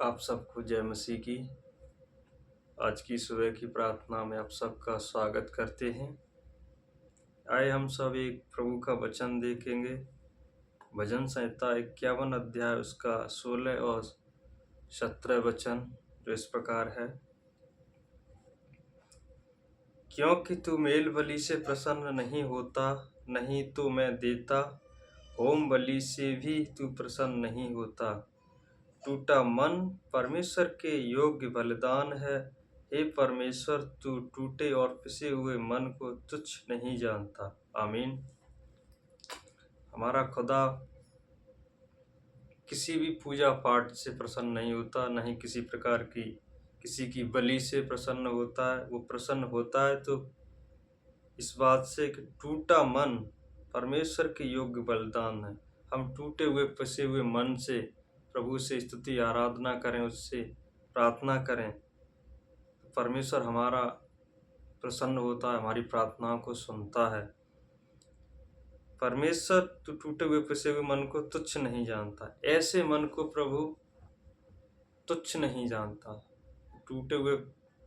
आप सबको जय मसीह की। आज की सुबह की प्रार्थना में आप सबका स्वागत करते हैं। आए हम सब एक प्रभु का वचन देखेंगे। भजन संहिता 51 अध्याय उसका 16 और 17 वचन जो इस प्रकार है। क्योंकि तू मेल बलि से प्रसन्न नहीं होता, नहीं तो मैं देता, होम बलि से भी तू प्रसन्न नहीं होता। टूटा मन परमेश्वर के योग्य बलिदान है। हे परमेश्वर, तू टूटे और पिसे हुए मन को तुच्छ नहीं जानता। आमीन। हमारा खुदा किसी भी पूजा पाठ से प्रसन्न नहीं होता, नहीं किसी प्रकार की किसी की बलि से प्रसन्न होता है। वो प्रसन्न होता है तो इस बात से कि टूटा मन परमेश्वर के योग्य बलिदान है। हम टूटे हुए पिसे हुए मन से प्रभु से स्तुति आराधना करें, उससे प्रार्थना करें, परमेश्वर हमारा प्रसन्न होता है, हमारी प्रार्थनाओं को सुनता है। परमेश्वर तो टूटे हुए पिसे हुए मन को तुच्छ नहीं जानता। ऐसे मन को प्रभु तुच्छ नहीं जानता। टूटे हुए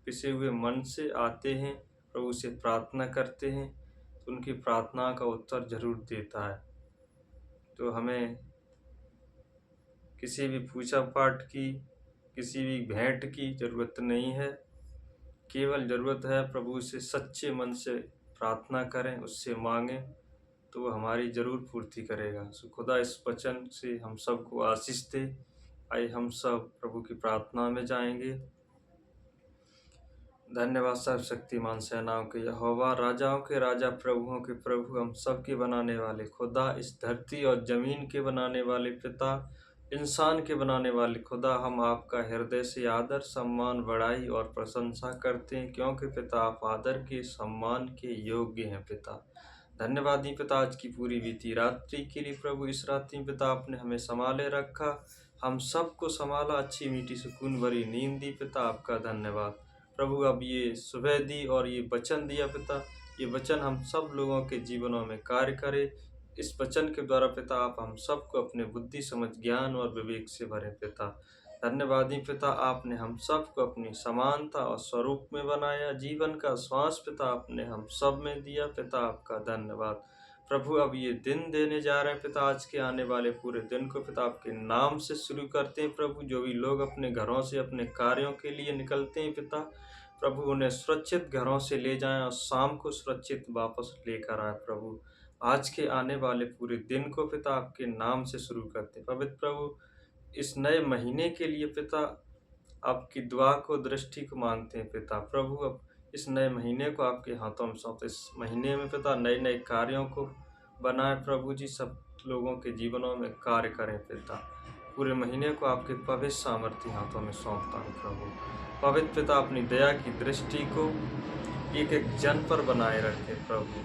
पिसे हुए मन से आते हैं, प्रभु से प्रार्थना करते हैं तो उनकी प्रार्थना का उत्तर जरूर देता है। तो हमें किसी भी पूजा पाठ की, किसी भी भेंट की जरूरत नहीं है। केवल ज़रूरत है प्रभु से सच्चे मन से प्रार्थना करें, उससे मांगें तो वो हमारी ज़रूर पूर्ति करेगा। सो खुदा इस वचन से हम सबको आशीष दे। आइए हम सब प्रभु की प्रार्थना में जाएंगे। धन्यवाद सर्वशक्तिमान सेनाओं के यहोवा, राजाओं के राजा, प्रभुओं के प्रभु, हम सब के बनाने वाले खुदा, इस धरती और ज़मीन के बनाने वाले पिता, इंसान के बनाने वाले खुदा, हम आपका हृदय से आदर, सम्मान, बड़ाई और प्रशंसा करते हैं, क्योंकि पिता आप आदर के, सम्मान के योग्य हैं। पिता धन्यवादी पिता, आज की पूरी बीती रात्रि के लिए प्रभु, इस रात्रि में पिता आपने हमें संभाले रखा, हम सबको संभाला, अच्छी मीठी सुकून भरी नींद दी। पिता आपका धन्यवाद प्रभु। अब ये सुबह दी और ये वचन दिया पिता, ये वचन हम सब लोगों के जीवनों में कार्य करे। इस वचन के द्वारा पिता आप हम सबको अपने बुद्धि, समझ, ज्ञान और विवेक से भरे। पिता धन्यवादी पिता, आपने हम सबको अपनी समानता और स्वरूप में बनाया। जीवन का श्वास पिता आपने हम सब में दिया। पिता आपका धन्यवाद प्रभु। अब ये दिन देने जा रहे हैं पिता, आज के आने वाले पूरे दिन को पिता आपके नाम से शुरू करते हैं प्रभु। जो भी लोग अपने घरों से अपने कार्यों के लिए निकलते हैं पिता, प्रभु उन्हें सुरक्षित घरों से ले जाएं और शाम को सुरक्षित वापस लेकर आए प्रभु। आज के आने वाले पूरे दिन को पिता आपके नाम से शुरू करते हैं पवित्र प्रभु। इस नए महीने के लिए पिता आपकी दुआ को, दृष्टि को मांगते हैं पिता प्रभु। अब इस नए महीने को आपके हाथों में सौंपते, इस महीने में पिता नए नए कार्यों को बनाए प्रभु जी, सब लोगों के जीवनों में कार्य करें पिता। पूरे महीने को आपके पवित्र सामर्थ्य हाथों में सौंपता हूँ प्रभु। पवित्र पिता अपनी दया की दृष्टि को एक एक जन पर बनाए रखें प्रभु।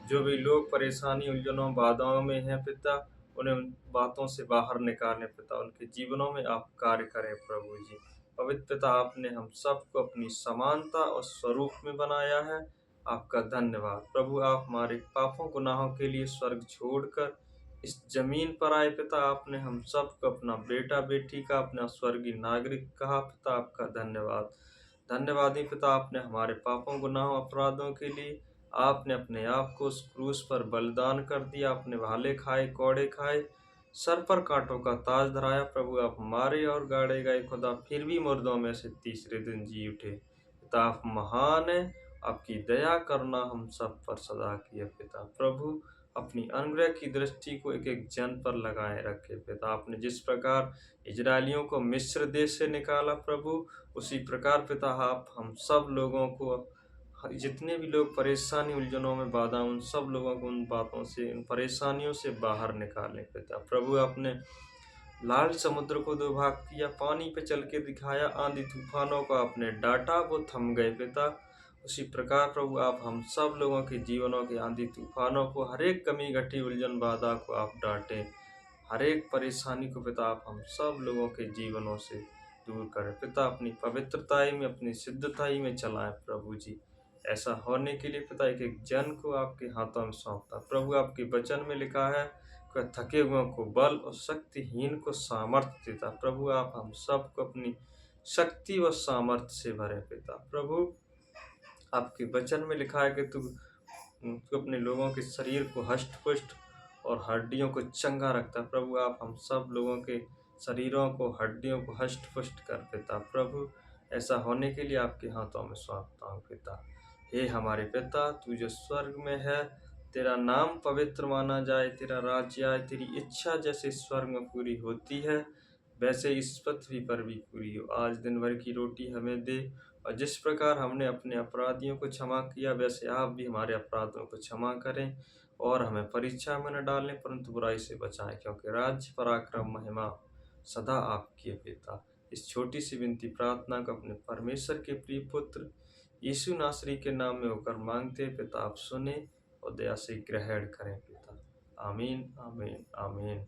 जो भी लोग परेशानी, उलझनों, बाधाओं में हैं पिता, उन्हें उन बातों से बाहर निकालें पिता, उनके जीवनों में आप कार्य करें प्रभु जी। पवित्र पिता आपने हम सबको अपनी समानता और स्वरूप में बनाया है, आपका धन्यवाद प्रभु। आप हमारे पापों गुनाहों के लिए स्वर्ग छोड़कर इस जमीन पर आए पिता, आपने हम सबको अपना बेटा बेटी का, अपना स्वर्गीय नागरिक कहा पिता, आपका धन्यवाद। धन्यवादी पिता, आपने हमारे पापों गुनाहों अपराधों के लिए आपने अपने आप को उस क्रूस पर बलिदान कर दिया। आपने भाले खाए, कौड़े खाए, सर पर कांटों का ताज धराया प्रभु। आप हमारे और गाड़े गए खुदा, फिर भी मुर्दों में से तीसरे दिन जी उठे पिता। आप महान है, आपकी दया करना हम सब पर सदा की है पिता प्रभु। अपनी अनुग्रह की दृष्टि को एक एक जन पर लगाए रखे पिता। आपने जिस प्रकार इजरायलियों को मिस्र देश से निकाला प्रभु, उसी प्रकार पिता आप हम सब लोगों को, जितने भी लोग परेशानी, उलझनों में बाधा, उन सब लोगों को उन बातों से, उन परेशानियों से बाहर निकालें पिता प्रभु। आपने लाल समुद्र को दो भाग किया, पानी पे चल के दिखाया, आंधी तूफानों को आपने डांटा, वो थम गए पिता। उसी प्रकार प्रभु आप हम सब लोगों के जीवनों के आंधी तूफानों को, हर एक कमी, घटी, उलझन, बाधा को आप डांटें। हर एक परेशानी को पिता आप हम सब लोगों के जीवनों से दूर करें पिता। अपनी पवित्रताई में, अपनी सिद्धताई में चलाएं प्रभु जी। ऐसा होने के लिए पिता एक एक जन को आपके हाथों में सौंपता प्रभु। आपके वचन में लिखा है, थके हुओं को बल और शक्तिहीन को सामर्थ्य देता। प्रभु आप हम सबको अपनी शक्ति व सामर्थ्य से भरे पिता। प्रभु आपके वचन में लिखा है कि तू अपने लोगों के शरीर को हष्ट पुष्ट और हड्डियों को चंगा रखता। प्रभु आप हम सब लोगों के शरीरों को हड्डियों को हष्ट पुष्ट कर पिता। प्रभु ऐसा होने के लिए आपके हाथों में सौंपता हूँ पिता। हे हमारे पिता, तू जो स्वर्ग में है, तेरा नाम पवित्र माना जाए, तेरा राज्य आए, तेरी इच्छा जैसे स्वर्ग में पूरी होती है वैसे इस पृथ्वी पर भी पूरी हो। आज दिन भर की रोटी हमें दे, और जिस प्रकार हमने अपने अपराधियों को क्षमा किया वैसे आप भी हमारे अपराधों को क्षमा करें, और हमें परीक्षा में न डालें परंतु बुराई से बचाएं, क्योंकि राज्य पराक्रम महिमा सदा आपकी है पिता। इस छोटी सी विनती प्रार्थना को अपने परमेश्वर के प्रिय पुत्र यीशु नासरी के नाम में होकर मांगते पिता, आप सुने और दया से ग्रहण करें पिता। आमीन आमीन आमीन।